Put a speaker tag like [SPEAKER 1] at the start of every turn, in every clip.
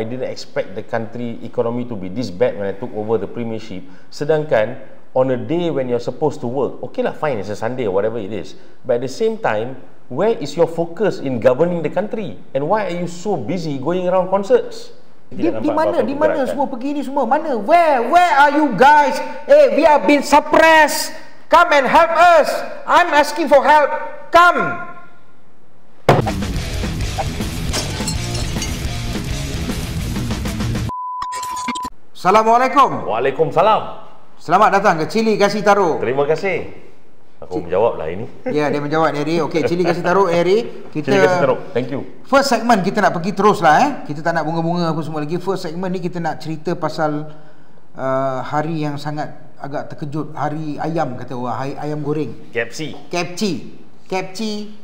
[SPEAKER 1] I didn't expect the country economy to be this bad when I took over the premiership. Sedangkan on a day when you're supposed to work, okay lah, fine, it's a Sunday or whatever it is, but at the same time, where is your focus in governing the country? And why are you so busy going around concerts?
[SPEAKER 2] Di mana semua pergi ni semua? Mana? Where are you guys? Hey, we are being suppressed. Come and help us. I'm asking for help. Come. Assalamualaikum.
[SPEAKER 1] Waalaikumsalam.
[SPEAKER 2] Selamat datang ke Cili Kasih Taruh.
[SPEAKER 1] Terima kasih. Aku menjawab lah ini.
[SPEAKER 2] Ya, dia menjawab ni, Eri. Okey, Cili Kasih Taruh, Eri.
[SPEAKER 1] Cili Kasih Taruh. Thank you.
[SPEAKER 2] First segment kita nak pergi terus lah. Kita tak nak bunga-bunga apa semua lagi. First segment ni kita nak cerita pasal hari yang sangat agak terkejut. Hari ayam, kata orang. Hari ayam goreng.
[SPEAKER 1] KFC.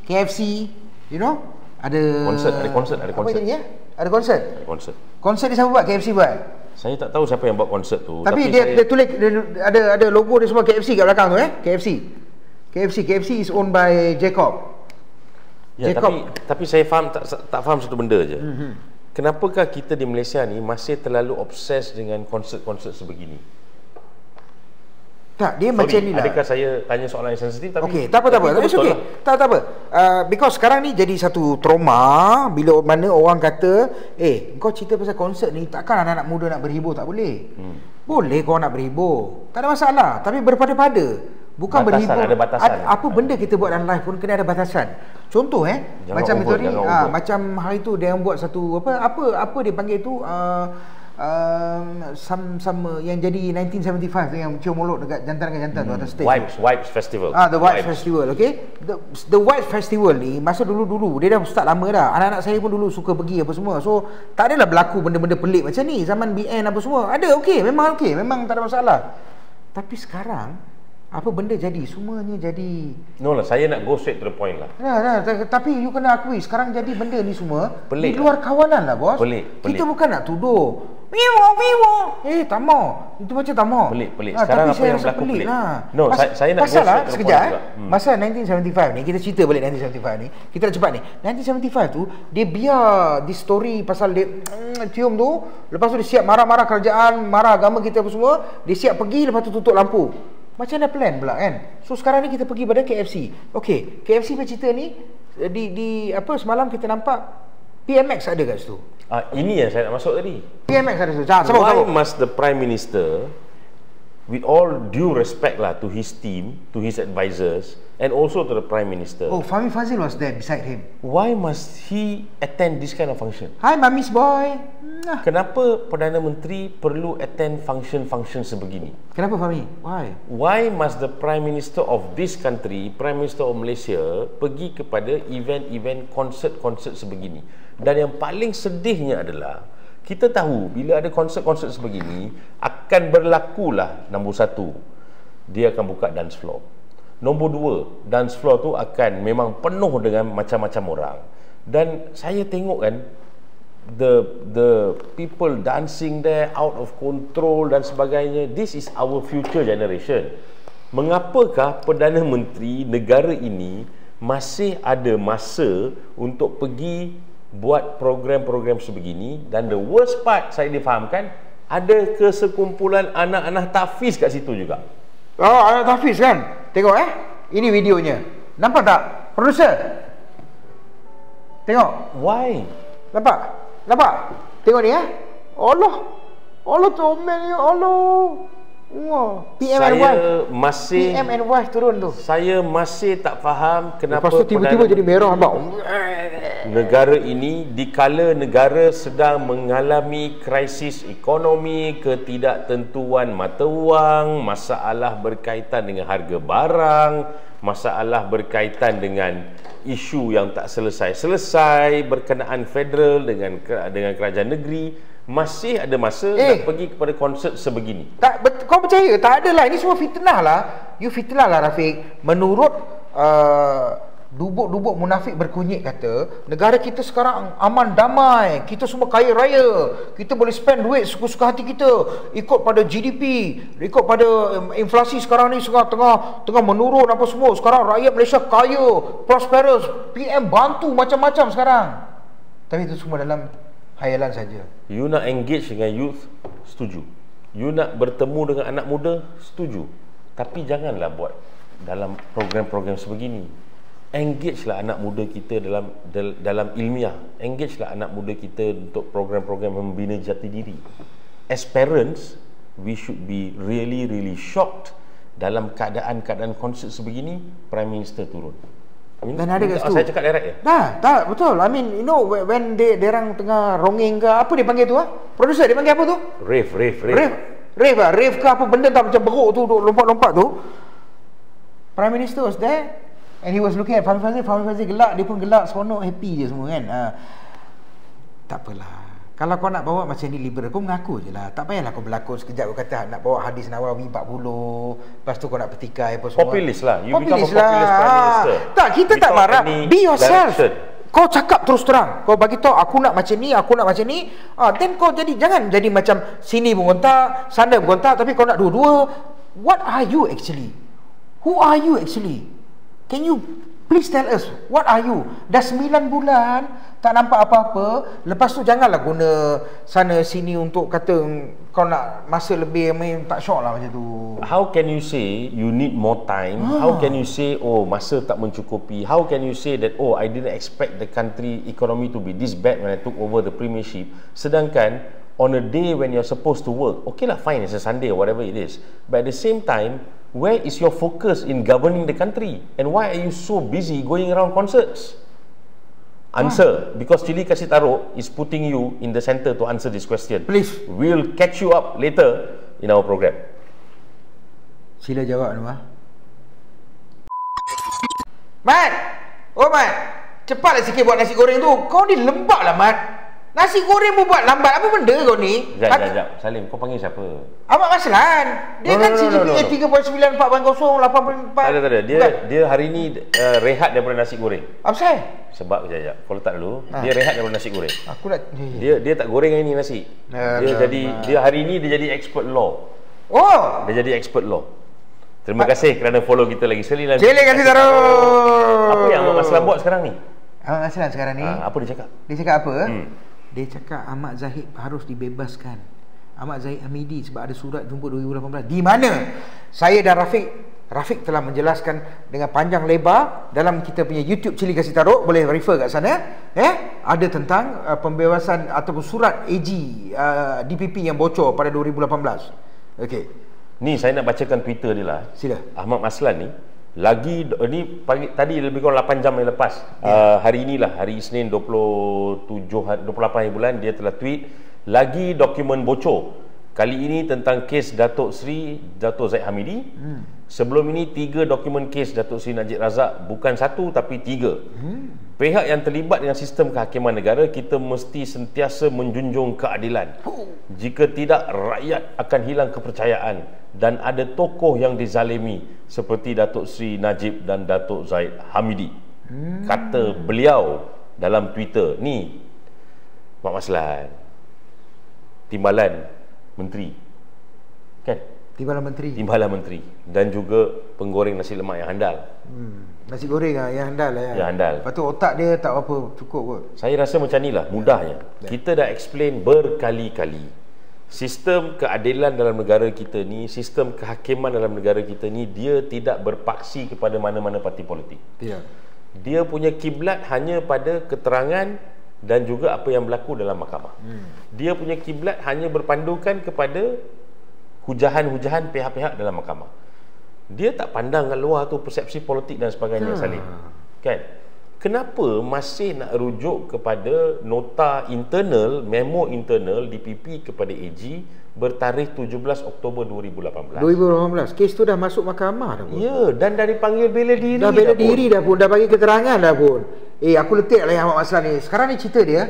[SPEAKER 2] KFC. You know? Ada
[SPEAKER 1] konsert.
[SPEAKER 2] Apa ini ya? Ada konsert?
[SPEAKER 1] Ada konsert.
[SPEAKER 2] Konsert ni siapa buat? KFC buat?
[SPEAKER 1] Saya tak tahu siapa yang buat konsert tu.
[SPEAKER 2] Tapi dia tulis ada logo dia semua KFC kat belakang tu KFC is owned by Jacob.
[SPEAKER 1] Ya, Jacob. Tapi saya faham tak faham satu benda je. Kenapakah kita di Malaysia ni masih terlalu obses dengan konsert-konsert sebegini?
[SPEAKER 2] Tak, dia macam ni lah.
[SPEAKER 1] Adakah saya tanya soalan yang sensitif?
[SPEAKER 2] Okey, tak apa. Okay. Tak apa. Because sekarang ni jadi satu trauma bila mana orang kata, kau cerita pasal konsert ni, takkan anak-anak muda nak berhibur, tak boleh. Boleh kau nak berhibur, tak ada masalah. Tapi berpada-pada. Bukan berhibur. Ada batasan. Apa benda kita buat dalam live pun kena ada batasan. Contoh macam itu ni, macam hari tu dia buat satu apa dia panggil tu sama yang jadi 1975 tu yang cium mulut dekat jantan dengan jantan tu atas stage.
[SPEAKER 1] Wipes Festival.
[SPEAKER 2] The Wipes Festival, okey. The Wipes Festival ni masa dulu-dulu dia dah start lama dah. Anak-anak saya pun dulu suka pergi apa semua. So tak adalah berlaku benda-benda pelik macam ni zaman BN apa semua. Ada memang tak ada masalah. Tapi sekarang apa benda jadi? Semuanya jadi.
[SPEAKER 1] No lah, saya nak go straight to the point lah.
[SPEAKER 2] Tapi you kena akui sekarang jadi benda ni semua
[SPEAKER 1] pelik
[SPEAKER 2] di luar kawanan lah, bos.
[SPEAKER 1] Pelik.
[SPEAKER 2] Kita bukan nak tuduh Vivo. Tak mau. Itu macam tak mau.
[SPEAKER 1] Pelik. Sekarang apa yang berlaku pelik lah. No, saya nak
[SPEAKER 2] pasal lah sekejap masa 1975 ni, kita cerita balik 1975 ni. Kita nak cepat ni. 1975 tu dia biar di story pasal dia cium tu, lepas tu dia siap marah-marah kerajaan, marah agama kita apa semua, dia siap pergi, lepas tu tutup lampu. Macam ada plan pula kan. So sekarang ni kita pergi pada KFC. Okey, KFC punya cerita ni di apa semalam kita nampak PMX ada kat situ.
[SPEAKER 1] Ini yang saya nak masuk tadi.
[SPEAKER 2] PMX ada situ.
[SPEAKER 1] Why must the Prime Minister, with all due respect lah to his team, to his advisors, and also to the Prime Minister.
[SPEAKER 2] Fahmi Fazil was there beside him.
[SPEAKER 1] Why must he attend this kind of function?
[SPEAKER 2] Hi, Mami's boy.
[SPEAKER 1] Kenapa Perdana Menteri perlu attend function-function sebegini?
[SPEAKER 2] Kenapa, Fahmi?
[SPEAKER 1] Why must the Prime Minister of this country, Prime Minister of Malaysia, pergi kepada event-event konsert-konsert sebegini? Dan yang paling sedihnya adalah kita tahu bila ada konsert-konsert sebegini akan berlakulah, nombor satu, dia akan buka dance floor. Nombor dua, dance floor tu akan memang penuh dengan macam-macam orang. Dan saya tengok kan, the people dancing there out of control dan sebagainya. This is our future generation. Mengapakah Perdana Menteri negara ini masih ada masa untuk pergi buat program-program sebegini? Dan the worst part saya difahamkan, ada kesekumpulan anak-anak tahfiz kat situ juga.
[SPEAKER 2] Anak tahfiz kan? Tengok ini videonya. Nampak tak? Producer, tengok.
[SPEAKER 1] Why?
[SPEAKER 2] Nampak? Tengok ni Allah comel ya Allah. PM and wife turun tu.
[SPEAKER 1] Saya masih tak faham kenapa
[SPEAKER 2] lepas tu tiba-tiba jadi merah nampak.
[SPEAKER 1] Negara ini dikala negara sedang mengalami krisis ekonomi, ketidaktentuan mata wang, masalah berkaitan dengan harga barang, masalah berkaitan dengan isu yang tak selesai berkenaan federal dengan kerajaan negeri, masih ada masa nak pergi kepada konsert sebegini.
[SPEAKER 2] Kau percaya? Tak adalah. Ini semua fitnah lah. You fitnah lah, Rafiq. Menurut dubuk-dubuk munafik berkunyit kata, negara kita sekarang aman damai, kita semua kaya raya, kita boleh spend duit suka-suka hati kita, ikut pada GDP, ikut pada inflasi sekarang ni tengah menurun apa semua. Sekarang rakyat Malaysia kaya, prosperous, PM bantu macam-macam sekarang. Tapi itu semua dalam Hayalan saja.
[SPEAKER 1] You nak engage dengan youth, setuju. You nak bertemu dengan anak muda, setuju. Tapi janganlah buat dalam program-program sebegini. Engage lah anak muda kita dalam ilmiah. Engage lah anak muda kita untuk program-program membina jati diri. As parents, we should be really shocked dalam keadaan-keadaan konsert sebegini, Prime Minister turun.
[SPEAKER 2] Dan ada kat situ.
[SPEAKER 1] Saya cakap direct ya?
[SPEAKER 2] Tak, betul. I mean, you know, when orang tengah rongeng ke, apa dia panggil tu? Producer, dia panggil apa tu? Rave ke apa benda tak macam beruk tu, lompat-lompat tu. Prime Minister was there and he was looking at Fahmi Fadzil gelak, dia pun gelak, seronok, happy je semua kan. Tak apalah. Kalau kau nak bawa macam ni liberal, kau mengaku je lah. Tak payahlah kau berlakon sekejap kau kata nak bawa hadis Nawawi 40, lepas tu kau nak petikai apa semua.
[SPEAKER 1] Populist lah. You
[SPEAKER 2] populist
[SPEAKER 1] become a populist Prime Minister.
[SPEAKER 2] Tak, kita tak marah. Be yourself.
[SPEAKER 1] Direction.
[SPEAKER 2] Kau cakap terus terang. Kau bagi tahu aku nak macam ni, aku nak macam ni. Then kau jangan jadi macam sini mengontak, sana mengontak, tapi kau nak dua-dua. What are you actually? Who are you actually? Can you please tell us, what are you? Dah 9 bulan tak nampak apa-apa. Lepas tu janganlah guna sana sini untuk kata kau nak masa lebih, tak syok lah macam tu.
[SPEAKER 1] How can you say you need more time? How can you say masa tak mencukupi? How can you say that I didn't expect the country economy to be this bad when I took over the premiership? Sedangkan on a day when you're supposed to work, okay lah, fine, it's a Sunday or whatever it is, but at the same time, where is your focus in governing the country? And why are you so busy going around concerts? Answer, because Cili Kasih Taruk is putting you in the center to answer this question.
[SPEAKER 2] Please.
[SPEAKER 1] We'll catch you up later in our program.
[SPEAKER 2] Sila jawab, Noah. Mat! Mat! Cepatlah sikit buat nasi goreng tu. Kau ni lembab lah, Mat. Nasi goreng pun buat lambat. Apa benda kau ni?
[SPEAKER 1] Sekejap. Salim, kau panggil siapa?
[SPEAKER 2] Ahmad Maslan. Dia CGPA 3.9, 4.0, 8.4.
[SPEAKER 1] Tak ada. Dia hari ni rehat daripada nasi goreng.
[SPEAKER 2] Apa saya?
[SPEAKER 1] Sebab sekejap. Kau letak dulu. Dia rehat daripada nasi goreng.
[SPEAKER 2] Aku nak
[SPEAKER 1] Dia tak goreng hari ni nasi. Dia hari ni dia jadi expert law. Dia jadi expert law. Terima kasih kerana follow kita lagi. Cili Kasih Taruk. Apa yang Ahmad Maslan buat sekarang ni?
[SPEAKER 2] Ahmad Maslan sekarang ni
[SPEAKER 1] apa dia cakap?
[SPEAKER 2] Dia cakap apa? Dia cakap Ahmad Zahid harus dibebaskan. Ahmad Zahid Hamidi sebab ada surat jumpa 2018. Di mana? Saya dan Rafiq telah menjelaskan dengan panjang lebar dalam kita punya YouTube Cili Kasih Taruk, boleh refer kat sana. Ada tentang pembebasan ataupun surat AG DPP yang bocor pada 2018. Okey.
[SPEAKER 1] Ni saya nak bacakan Twitter dia lah.
[SPEAKER 2] Sila.
[SPEAKER 1] Ahmad Maslan ni ni tadi lebih kurang 8 jam yang lepas, hari inilah, hari Isnin 28 hari bulan, dia telah tweet lagi dokumen bocor. Kali ini tentang kes Datuk Zahid Hamidi. Sebelum ini 3 dokumen kes Datuk Seri Najib Razak, bukan 1 tapi 3. Pihak yang terlibat dengan sistem kehakiman negara, kita mesti sentiasa menjunjung keadilan. Jika tidak, rakyat akan hilang kepercayaan dan ada tokoh yang dizalimi seperti Datuk Seri Najib dan Datuk Zahid Hamidi. Kata beliau dalam Twitter. Ni Mak Maslan, timbalan menteri, kan?
[SPEAKER 2] Timbalan menteri
[SPEAKER 1] dan juga penggoreng nasi lemak yang handal.
[SPEAKER 2] Nasi goreng yang handal lah ya.
[SPEAKER 1] Yang handal.
[SPEAKER 2] Lepas tu otak dia tak apa cukup kot.
[SPEAKER 1] Saya rasa macam ni lah mudahnya. Kita dah explain berkali-kali. Sistem keadilan dalam negara kita ni, sistem kehakiman dalam negara kita ni, dia tidak berpaksi kepada mana-mana parti politik.
[SPEAKER 2] Tidak.
[SPEAKER 1] Dia punya kiblat hanya pada keterangan dan juga apa yang berlaku dalam mahkamah. Dia punya kiblat hanya berpandukan kepada hujahan-hujahan pihak-pihak dalam mahkamah. Dia tak pandang kat luar tu persepsi politik dan sebagainya, Salim. Kan? Kenapa masih nak rujuk kepada nota internal, memo internal DPP kepada AG bertarikh 17 Oktober 2018?
[SPEAKER 2] 2018. Kes tu dah masuk mahkamah dah pun.
[SPEAKER 1] Ya, dan dah dipanggil bela diri.
[SPEAKER 2] Dah bela diri dah pun, dah bagi keterangan dah pun. Aku letik lah yang Ahmad Maslan ni. Sekarang ni cerita dia,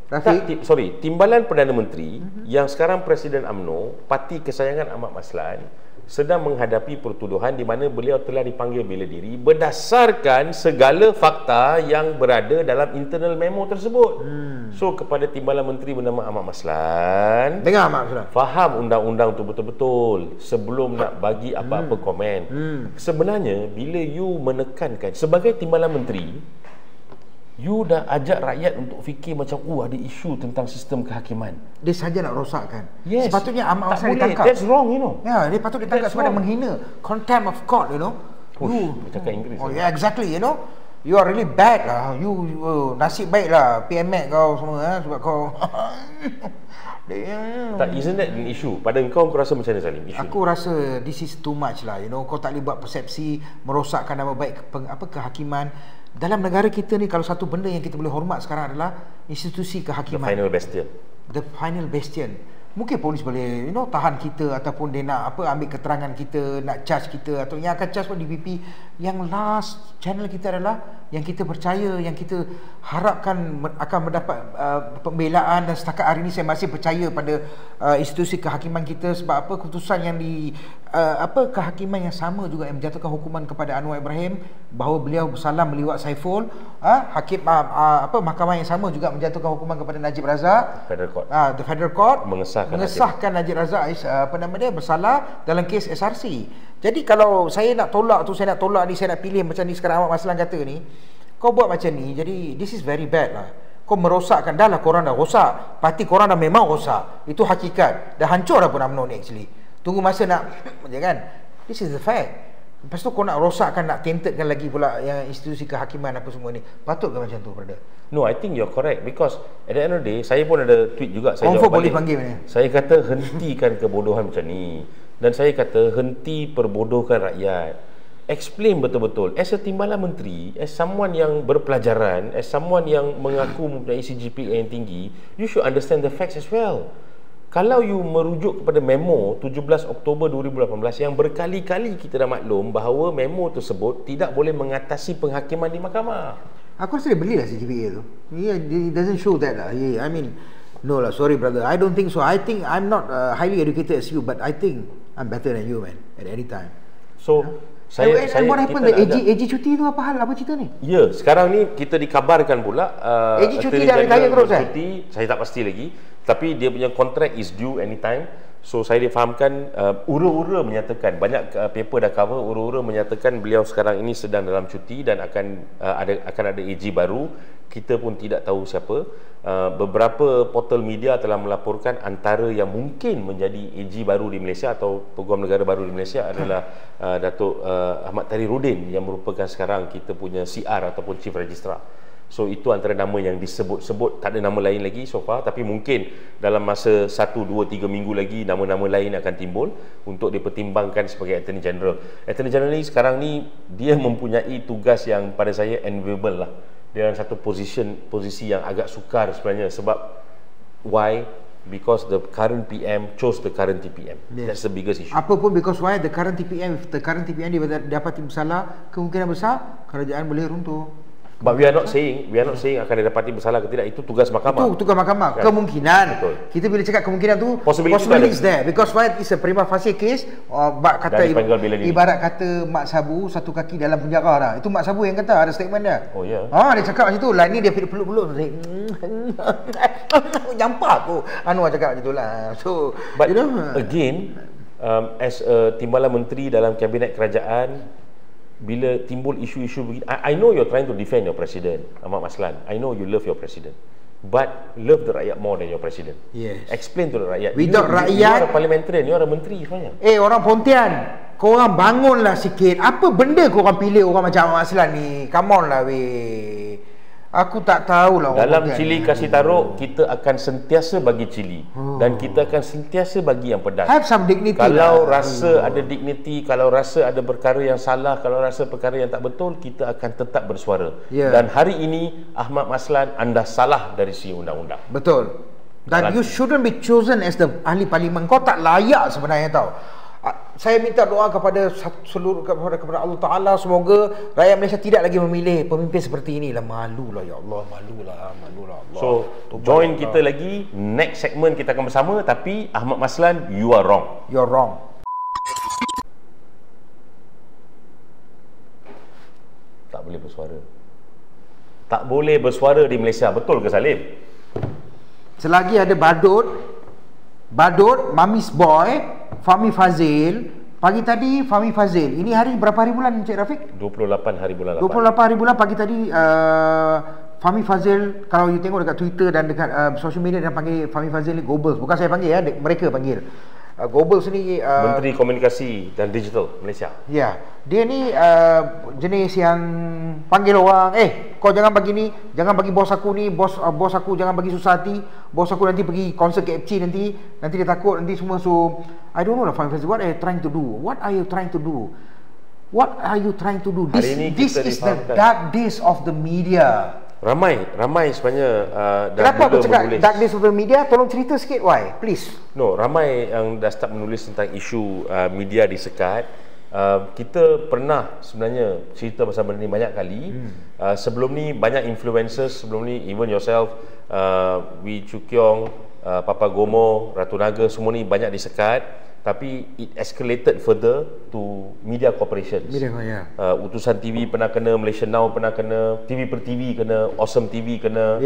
[SPEAKER 2] Rafiq.
[SPEAKER 1] Timbalan Perdana Menteri yang sekarang Presiden UMNO, parti kesayangan Ahmad Maslan, sedang menghadapi pertuduhan di mana beliau telah dipanggil bela diri berdasarkan segala fakta yang berada dalam internal memo tersebut. So kepada Timbalan Menteri bernama Ahmad Maslan,
[SPEAKER 2] dengar Ahmad Maslan,
[SPEAKER 1] faham undang-undang tu betul-betul sebelum nak bagi apa-apa komen. Sebenarnya bila you menekankan sebagai Timbalan Menteri, You dah ajak rakyat untuk fikir macam ada isu tentang sistem kehakiman.
[SPEAKER 2] Dia saja nak rosakkan.
[SPEAKER 1] Yes.
[SPEAKER 2] Sepatutnya Ahmad Maslan ditangkap.
[SPEAKER 1] That's wrong, you know.
[SPEAKER 2] Ya, dia patut ditangkap sebab menghina. Contempt of court, you know.
[SPEAKER 1] Cakap Inggeris.
[SPEAKER 2] Oh, yeah, exactly, you know. You are really bad lah. You nasib baik lah PMX kau semua sebab kau
[SPEAKER 1] tak, isn't that an issue? Pada kau rasa macam mana, Salim?
[SPEAKER 2] Aku rasa this is too much lah, you know. Kau tak boleh buat persepsi merosakkan nama baik kehakiman. Dalam negara kita ni, kalau satu benda yang kita boleh hormat sekarang adalah institusi kehakiman.
[SPEAKER 1] The final bastion.
[SPEAKER 2] The final bastion. Mungkin polis boleh, you know, tahan kita ataupun dia nak ambil keterangan kita, nak charge kita, atau yang akan charge pun DPP. Yang last channel kita adalah yang kita percaya, yang kita harapkan akan mendapat pembelaan, dan setakat hari ini saya masih percaya pada institusi kehakiman kita. Sebab apa, keputusan yang kehakiman yang sama juga yang menjatuhkan hukuman kepada Anwar Ibrahim bahawa beliau bersalah meliwat Saiful, hakim mahkamah yang sama juga menjatuhkan hukuman kepada Najib Razak,
[SPEAKER 1] Federal Court.
[SPEAKER 2] The Federal Court
[SPEAKER 1] mengesahkan
[SPEAKER 2] Najib Razak bersalah dalam kes SRC. Jadi kalau saya nak tolak tu, saya nak pilih macam ni sekarang Ahmad Maslan kata ni, kau buat macam ni, jadi this is very bad lah. Kau merosakkan, dah lah korang dah rosak, parti korang dah memang rosak, itu hakikat, dah hancur dah pun UMNO ni actually. Tunggu masa nak macam kan, this is the fact. Lepas tu kau nak rosakkan, nak taintedkan lagi pula yang institusi kehakiman apa semua ni. Patut ke macam tu, brother?
[SPEAKER 1] No, I think you're correct, because at the end of the day, saya pun ada tweet juga, saya
[SPEAKER 2] jawab balik. Panggil mana?
[SPEAKER 1] Saya kata hentikan kebodohan macam ni, dan saya kata henti perbodohkan rakyat. Explain betul-betul. As a timbalan menteri, as someone yang berpelajaran, as someone yang mengaku mempunyai CGPA yang tinggi, you should understand the facts as well. Kalau you merujuk kepada memo 17 Oktober 2018 yang berkali-kali kita dah maklum bahawa memo tersebut tidak boleh mengatasi penghakiman di mahkamah.
[SPEAKER 2] Aku rasa dia belilah CGPA tu. Yeah, it doesn't show that lah. Yeah, I mean, no lah, sorry brother. I don't think so. I think I'm not highly educated as you, but I think I'm better than you, man, at any time.
[SPEAKER 1] So,
[SPEAKER 2] and what happened? The AG cuti tu apa hal? Apa cerita ni?
[SPEAKER 1] Ya, sekarang ni kita dikabarkan pula
[SPEAKER 2] AG cuti dah retire terus kan?
[SPEAKER 1] Cuti, saya tak pasti lagi. Tapi dia punya kontrak is due anytime. So saya difahamkan ura-ura menyatakan, banyak paper dah cover, ura-ura menyatakan beliau sekarang ini sedang dalam cuti dan akan ada AG baru. Kita pun tidak tahu siapa. Beberapa portal media telah melaporkan antara yang mungkin menjadi AG baru di Malaysia atau Peguam Negara baru di Malaysia adalah Datuk Ahmad Tahriruddin yang merupakan sekarang kita punya CR ataupun Chief Registrar. So itu antara nama yang disebut-sebut, tak ada nama lain lagi so far, tapi mungkin dalam masa 1, 2, 3 minggu lagi nama-nama lain akan timbul untuk dipertimbangkan sebagai Attorney General. Attorney General ni sekarang ni dia mempunyai tugas yang pada saya enviable lah. Dia dalam satu posisi yang agak sukar sebenarnya. Sebab why? Because the current PM chose the current TPM. Yes. That's the biggest issue.
[SPEAKER 2] Apa pun because why? The current TPM, if the current TPM dapati bersalah, kemungkinan besar kerajaan boleh runtuh.
[SPEAKER 1] But we are not saying akan didapati bersalah ke tidak. Itu tugas mahkamah.
[SPEAKER 2] Itu tugas mahkamah. Kan? Kemungkinan. Betul. Kita bila cakap kemungkinan tu, possibility is there. Because why? It's a prima facie case. Ibarat kata Mak Sabu satu kaki dalam penjara dah. Itu Mak Sabu yang kata, ada statement dia.
[SPEAKER 1] Oh ya.
[SPEAKER 2] Dia cakap macam tu. Lah ni dia peluk-peluk. Jampak aku. Anwar cakap macam tu lah. So,
[SPEAKER 1] but you know, again, as a timbalan menteri dalam kabinet kerajaan, bila timbul isu-isu begini, I know you're trying to defend your president, Ahmad Maslan. I know you love your president, but love the rakyat more than your president.
[SPEAKER 2] Yes.
[SPEAKER 1] Explain to the rakyat.
[SPEAKER 2] Without rakyat,
[SPEAKER 1] you are a parliamentarian, you are a menteri sebenarnya.
[SPEAKER 2] Orang Pontian, korang bangunlah sikit. Apa benda korang pilih orang macam Ahmad Maslan ni? Come on lah weh. Aku tak tahulah.
[SPEAKER 1] Dalam cili kasih taruh, kita akan sentiasa bagi cili, dan kita akan sentiasa bagi yang pedas.
[SPEAKER 2] Have some dignity.
[SPEAKER 1] Kalau rasa ada dignity, kalau rasa ada perkara yang salah, kalau rasa perkara yang tak betul, kita akan tetap bersuara. Dan hari ini Ahmad Maslan, anda salah dari segi undang-undang.
[SPEAKER 2] Betul. Dan you shouldn't be chosen as the ahli parlimen. Kau tak layak sebenarnya tau. Saya minta doa kepada seluruh kepada Allah Ta'ala, semoga rakyat Malaysia tidak lagi memilih pemimpin seperti inilah. Malulah ya Allah, malulah Allah.
[SPEAKER 1] So join kita lagi, next segment kita akan bersama. Tapi Ahmad Maslan, you are wrong.
[SPEAKER 2] You are wrong.
[SPEAKER 1] Tak boleh bersuara. Tak boleh bersuara di Malaysia. Betul ke Salim?
[SPEAKER 2] Selagi ada Badut, Mamis Boy, Fahmi Fazil. Pagi tadi Fahmi Fazil. Ini hari berapa hari bulan Encik Rafiq?
[SPEAKER 1] 28 hari bulan 8.
[SPEAKER 2] 28 hari bulan. Pagi tadi Fahmi Fadzil, kalau you tengok dekat Twitter dan dekat social media, dia panggil Fahmi Fadzil ni Goebbels. Bukan saya panggil ya, mereka panggil. Goebbels ni
[SPEAKER 1] Menteri Komunikasi dan Digital Malaysia.
[SPEAKER 2] Ya, dia ni jenis yang panggil orang, kau jangan bagi ni, jangan bagi bos aku ni, bos aku jangan bagi susah hati, bos aku nanti pergi konsert KFC nanti dia takut nanti semua. So I don't know lah, Fahmi Fadzil, what are you trying to do? What are you trying to do? What are you trying to do? This is the dark days of the media.
[SPEAKER 1] Ramai sebenarnya
[SPEAKER 2] kenapa aku cakap menulis dark days of the media? Tolong cerita sikit why, please.
[SPEAKER 1] No, ramai yang dah start menulis tentang isu media disekat. Kita pernah sebenarnya cerita pasal benda ni banyak kali. Sebelum ni banyak influencers, sebelum ni even yourself, Wee Chu Kiong, Papa Gomo, Ratu Naga, semua ni banyak disekat. Tapi it escalated further to media corporations. Utusan TV pernah kena, Malaysia Now pernah kena, TV per TV kena, Awesome TV kena.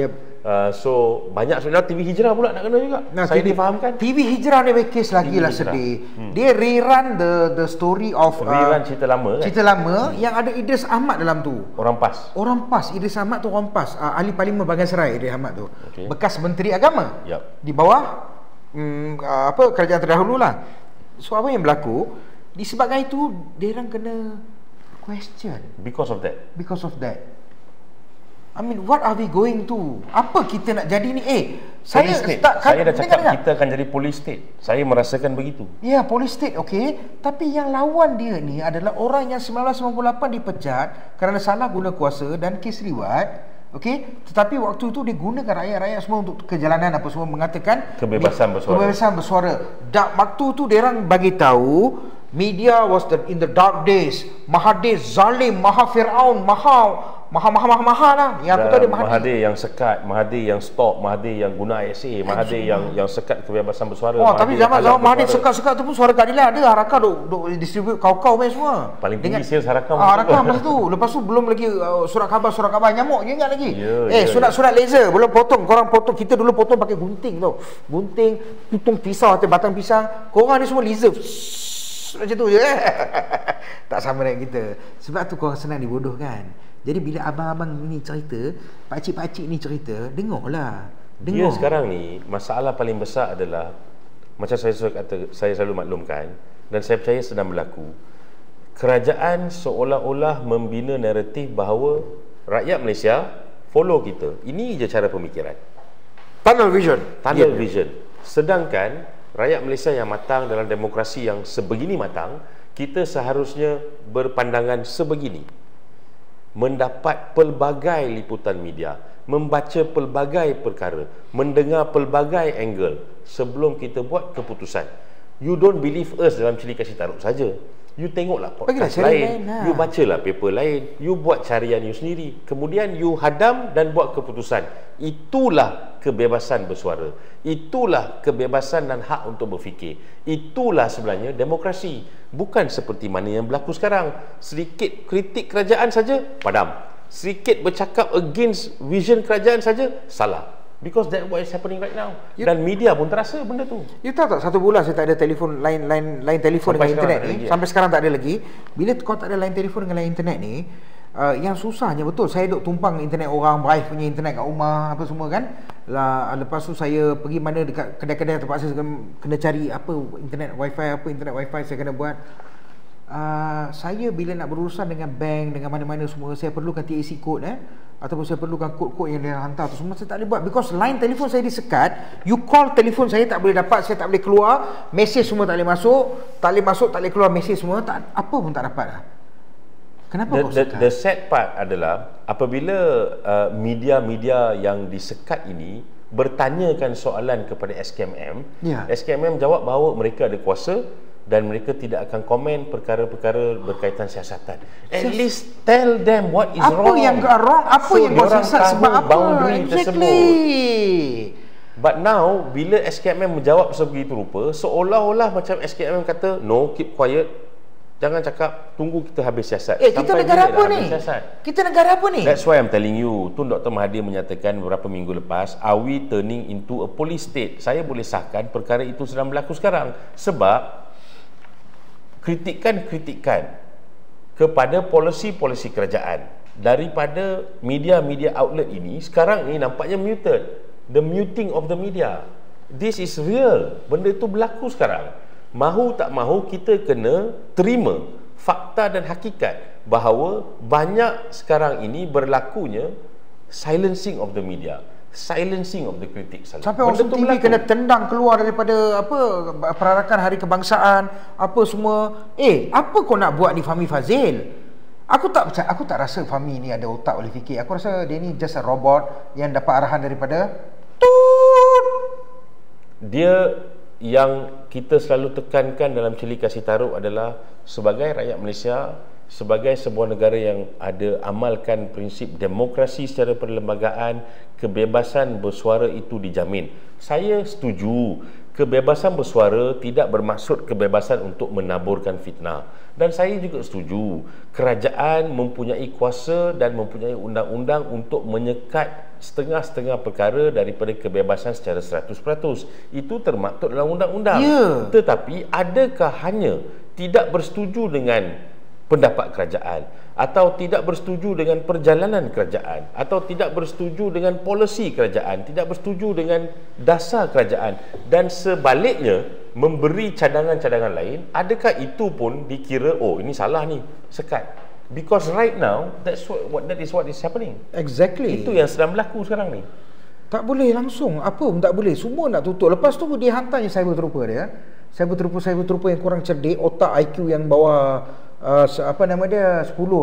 [SPEAKER 1] So banyak sebenarnya. TV Hijrah pula nak kena juga. Saya difahamkan
[SPEAKER 2] TV Hijrah ni case lagi lah sedih. Dia rerun the story of
[SPEAKER 1] rerun cerita lama kan?
[SPEAKER 2] Cerita lama yang ada Idris Ahmad dalam tu.
[SPEAKER 1] Orang PAS.
[SPEAKER 2] Idris Ahmad tu orang PAS, ahli Parlimen Bagan Serai. Idris Ahmad tu bekas Menteri Agama. Di bawah kerajaan terdahulu lah. So apa yang berlaku, disebabkan itu dia orang kena question
[SPEAKER 1] because of that. I mean, what are we going to? Apa kita nak jadi ni? Saya dah cakap kita akan jadi police state. Saya merasakan begitu. Ya,
[SPEAKER 2] police state, okey. Tapi yang lawan dia ni adalah orang yang 1998 dipecat kerana salah guna kuasa dan kes liwat. Okey, tetapi waktu itu dia gunakan rakyat-rakyat semua untuk kejalanan apa semua, mengatakan
[SPEAKER 1] kebebasan
[SPEAKER 2] bersuara. Waktu tu dia orang bagi tahu media was in the dark days. Mahathir zalim, Maha Firaun, Maha lah. Yang aku tahu dia
[SPEAKER 1] Mahathir yang sekat, Mahathir yang stop, Mahathir yang guna ISA, Mahathir yang sekat kebebasan bersuara.
[SPEAKER 2] Tapi zaman Mahathir sekat tu pun suara keadilan ada. Harakah duk distribute kau-kau main semua.
[SPEAKER 1] Paling tinggi sales Harakah
[SPEAKER 2] masa tu. Lepas tu belum lagi surat khabar nyamuk je ingat lagi. Surat laser belum potong. Korang potong, kita dulu potong pakai gunting tau. Gunting, tutung pisau atau batang pisang. Korang ni semua laser macam tu je. Tak sama dengan kita. Sebab tu korang senang dibodohkan. Jadi bila abang-abang ni cerita, pakcik-pakcik ni cerita, dengarlah.
[SPEAKER 1] Dia sekarang ni masalah paling besar adalah, macam saya selalu maklumkan dan saya percaya sedang berlaku, kerajaan seolah-olah membina naratif bahawa rakyat Malaysia follow kita. Ini je cara pemikiran.
[SPEAKER 2] Tunnel vision.
[SPEAKER 1] Sedangkan rakyat Malaysia yang matang dalam demokrasi yang sebegini matang, kita seharusnya berpandangan sebegini. Mendapat pelbagai liputan media, membaca pelbagai perkara, mendengar pelbagai angle sebelum kita buat keputusan. You don't believe us dalam cili kasih taruh saja. You tengoklah podcast lain, you bacalah paper lain, you buat carian you sendiri, kemudian you hadam dan buat keputusan. Itulah kebebasan bersuara. Itulah kebebasan dan hak untuk berfikir. Itulah sebenarnya demokrasi. Bukan seperti mana yang berlaku sekarang. Sedikit kritik kerajaan saja padam. Sedikit bercakap against vision kerajaan saja salah. Because that's what is happening right now. Dan media pun terasa benda tu.
[SPEAKER 2] You tahu tak, 1 bulan saya tak ada telefon, line telefon dengan internet ni. Sampai sekarang tak ada lagi. Bila kau tak ada line telefon dengan line internet ni, yang susahnya betul, saya duk tumpang internet orang, wife punya internet kat rumah apa semua kan. Lepas tu saya pergi mana dekat kedai-kedai terpaksa kena cari apa internet wifi saya kena buat. Saya bila nak berurusan dengan bank, dengan mana-mana semua, saya perlukan TAC code ataupun saya perlukan kod-kod yang dia hantar tu semua saya tak boleh buat because line telefon saya disekat. You call telefon saya tak boleh dapat, saya tak boleh keluar, mesej semua tak boleh masuk, tak boleh keluar mesej semua, apa pun tak dapat lah. Kenapa kau sekat?
[SPEAKER 1] The sad part adalah apabila media-media yang disekat ini bertanyakan soalan kepada SKMM, SKMM jawab bahawa mereka ada kuasa dan mereka tidak akan komen perkara-perkara berkaitan siasatan. At least tell them what is wrong.
[SPEAKER 2] Apa yang wrong, apa yang kau siasat, sebab apa
[SPEAKER 1] boundary tersebut. But now bila SKMM menjawab sebegitu rupa, seolah-olah macam SKMM kata no, keep quiet, jangan cakap, tunggu kita habis siasat.
[SPEAKER 2] Kita negara apa ni? Kita negara apa ni?
[SPEAKER 1] That's why I'm telling you. Tun Dr. Mahathir menyatakan beberapa minggu lepas, are we turning into a police state? Saya boleh sahkan perkara itu sedang berlaku sekarang. Sebab kritikan-kritikan kepada polisi-polisi kerajaan daripada media-media outlet ini sekarang ni nampaknya muted. The muting of the media. This is real. Benda itu berlaku sekarang. Mahu tak mahu kita kena terima fakta dan hakikat bahawa banyak sekarang ini berlakunya silencing of the media, silencing of the critics.
[SPEAKER 2] Sampai orang TV kena tendang keluar daripada perarakan Hari Kebangsaan, apa semua. Apa kau nak buat ni Fahmi Fazil? Aku tak rasa Fahmi ni ada otak boleh fikir. Aku rasa dia ni just a robot yang dapat arahan daripada
[SPEAKER 1] dia. Yang kita selalu tekankan dalam Cili Kasih Taruk adalah sebagai rakyat Malaysia, sebagai sebuah negara yang ada amalkan prinsip demokrasi secara perlembagaan, kebebasan bersuara itu dijamin. Saya setuju kebebasan bersuara tidak bermaksud kebebasan untuk menaburkan fitnah. Dan saya juga setuju kerajaan mempunyai kuasa dan mempunyai undang-undang untuk menyekat setengah-setengah perkara daripada kebebasan secara 100%. Itu termaktub dalam undang-undang. Tetapi adakah hanya tidak bersetuju dengan pendapat kerajaan, atau tidak bersetuju dengan perjalanan kerajaan, atau tidak bersetuju dengan polisi kerajaan, tidak bersetuju dengan dasar kerajaan, dan sebaliknya memberi cadangan-cadangan lain, adakah itu pun dikira ini salah ni, sekat? Because right now that is what is happening.
[SPEAKER 2] Exactly.
[SPEAKER 1] Itu yang sedang berlaku sekarang ni.
[SPEAKER 2] Tak boleh langsung, apa pun tak boleh, semua nak tutup. Lepas tu dia hantarnya cyber trooper dia. Cyber trooper yang kurang cerdik, otak IQ yang bawah 10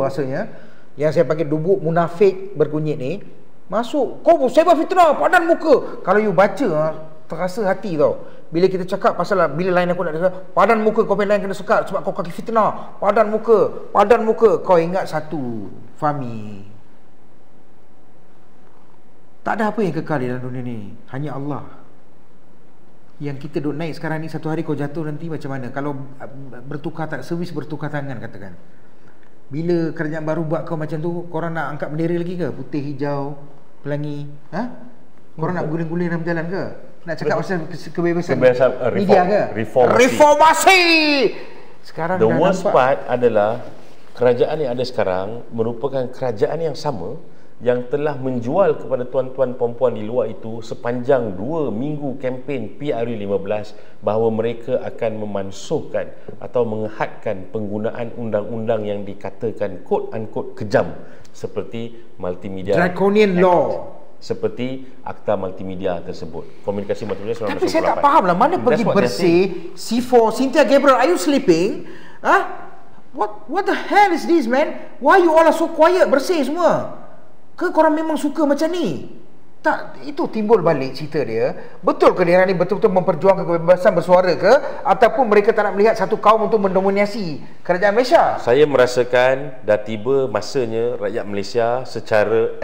[SPEAKER 2] rasanya, yang saya pakai dubuk munafik berkunyit ni, masuk, kau sebar fitnah padan muka. Kalau you baca terasa hati tau. Bila kita cakap pasal bila lain aku nak dengar padan muka, kau lain kena sekat sebab kau kaki fitnah. Padan muka. Kau ingat satu, Fahmi, tak ada apa yang kekal di dalam dunia ni, hanya Allah. Yang kita duk naik sekarang ni, satu hari kau jatuh nanti macam mana? Kalau servis bertukar tangan katakan. Bila kerajaan baru buat kau macam tu, korang nak angkat bendera lagi ke? Putih, hijau, pelangi. Korang nak guling-guling dalam jalan ke? Nak cakap pasal kebebasan media ke? Reformasi. Sekarang
[SPEAKER 1] the worst part adalah kerajaan yang ada sekarang merupakan kerajaan yang sama yang telah menjual kepada tuan-tuan perempuan di luar itu sepanjang 2 minggu kempen PRU15 bahawa mereka akan memansuhkan atau menghadkan penggunaan undang-undang yang dikatakan quote-unquote kejam seperti Multimedia
[SPEAKER 2] Draconian
[SPEAKER 1] Act,
[SPEAKER 2] Law,
[SPEAKER 1] seperti Akta Multimedia tersebut, Komunikasi Multimedia 1998.
[SPEAKER 2] Tapi saya tak faham lah, mana pergi bersih C4, Cynthia Gabriel, are you sleeping? What the hell is this, man? Why you all are so quiet? Bersih semua ke korang memang suka macam ni? Tak, itu timbul balik cerita dia. Betul ke dia ni betul-betul memperjuangkan kebebasan bersuara ke, ataupun mereka tak nak melihat satu kaum untuk mendominasi kerajaan Malaysia?
[SPEAKER 1] Saya merasakan dah tiba masanya rakyat Malaysia secara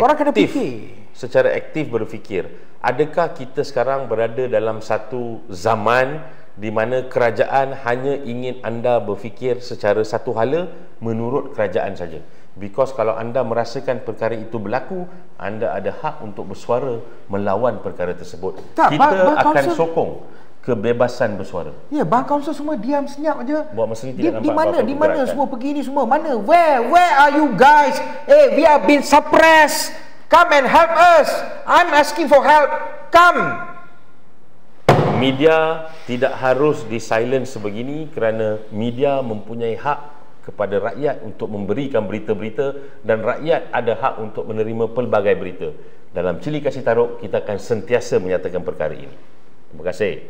[SPEAKER 1] aktif berfikir, adakah kita sekarang berada dalam satu zaman di mana kerajaan hanya ingin anda berfikir secara satu hala menurut kerajaan saja? Because kalau anda merasakan perkara itu berlaku, anda ada hak untuk bersuara melawan perkara tersebut. Kita akan sokong kebebasan bersuara.
[SPEAKER 2] Ya, Bang Kaunsil semua diam senyap aja.
[SPEAKER 1] Buat masa ni tidak nampak
[SPEAKER 2] di mana semua pergi ni semua? Mana? Where are you guys? We are being suppressed. Come and help us. I'm asking for help. Come.
[SPEAKER 1] Media tidak harus di-silence sebegini kerana media mempunyai hak kepada rakyat untuk memberikan berita-berita dan rakyat ada hak untuk menerima pelbagai berita. Dalam Cili Kasih Taruk, kita akan sentiasa menyatakan perkara ini. Terima kasih.